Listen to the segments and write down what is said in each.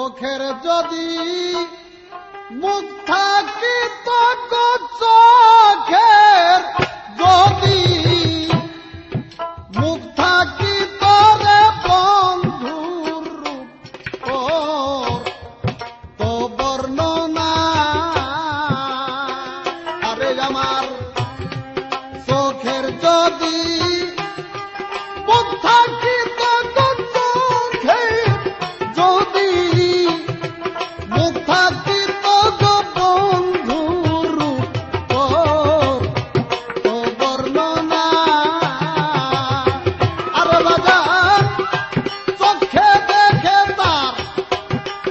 চোখের যদি মুখ থাকিত গো চোখের যদি মুখ থাকিত রে বন্ধুর রূপ তো বর্ণনা আরে আমার চোখের যদি মুখ থাকিত গো চোখের যদি মুখ থাকিত গো বন্ধুর রূপ তো বর্ণনা আরে বাজার চোখে দেখে তার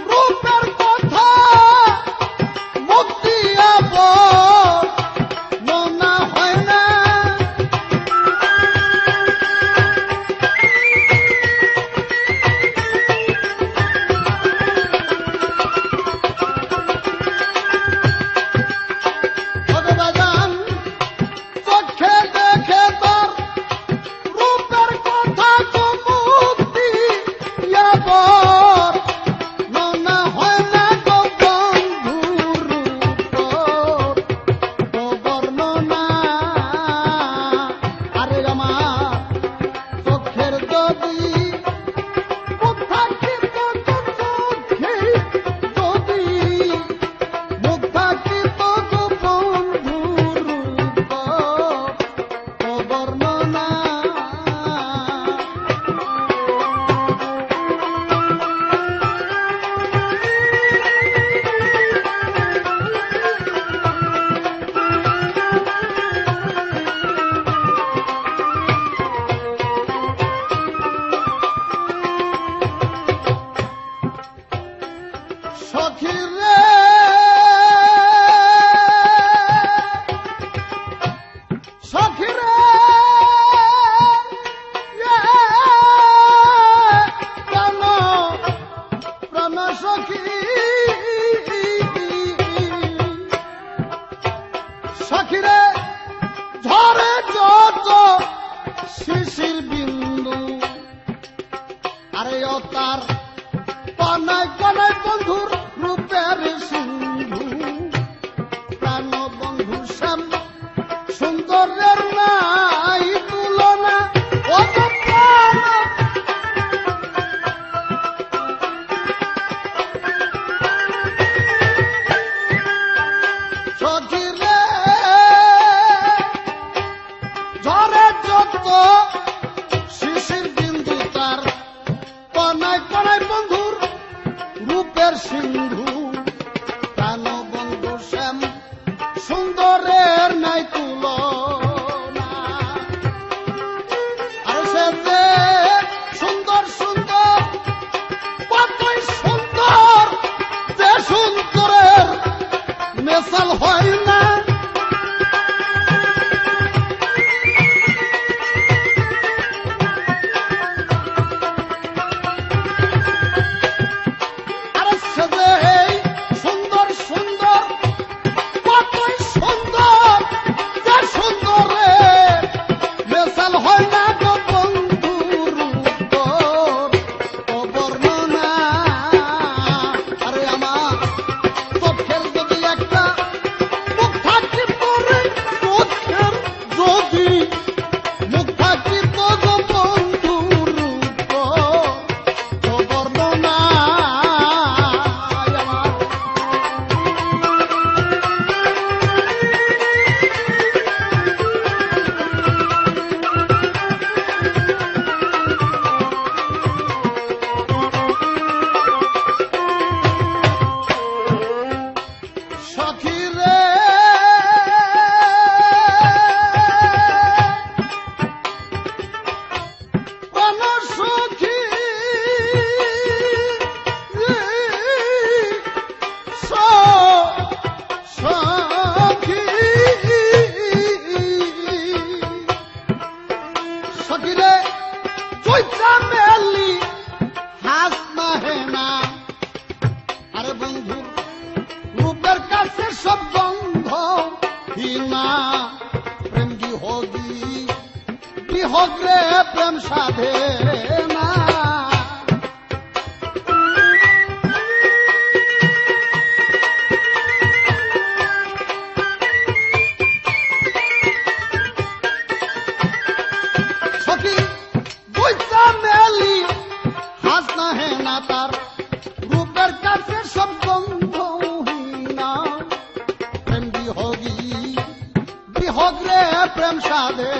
রূপের কথা মুখ দিয়া বর্ণনা হয় না। ভগবান চোখে দেখে তোর রূপের কথা তো মুখ দিয়া বর্ণনা হয় না গো বন্ধুর রূপ তো বর্ণনা আরে আমার চোখের যদি মুখ থাকিত গো চোখে যদি মুখ থাকিত গো বন্ধুর রূপ তো বর্ণনা সখী রে সখী রে প্রাণ প্রাণ সখী সখী রে ঝরে যত শিশির বিন্দু আরে ও তার কনায় কনায় বন্ধুর রূপের সিন্ধু প্রাণ বন্ধু শ্যাম সুন্দরের নাই তুলনা ও তো প্রাণ সখী রে ঝরে যত শিশির বিন্দু তার কনায় কনায় বন্ধুর রূপের সিন্ধু প্রাণ বন্ধু শ্যাম সুন্দরের নাই তুলনা আর সে যে সুন্দর সুন্দর কতই সুন্দর যে সুন্দরের মেশাল হয় না। আরে সে যে সুন্দর সুন্দর কতই সুন্দর যে সুন্দরের মেশাল হয় না গো বন্ধুর রূপ তো বর্ণনা আরে আমার চোখের যদি একটা মুখ থাকিত রে চোখের যদি মুখ থাকিত গো বন্ধুর রূপ তো বর্ণনা আমার সখী রে প্রাণ সখী সখী সখী রে চৈত্রা মেলি হাস নাহে না আরে বন্ধু রূপের কাছে সব গন্ধ হীনা প্রেম বিহগ রে প্রেম সাধে না হোক রে প্রেম সাধে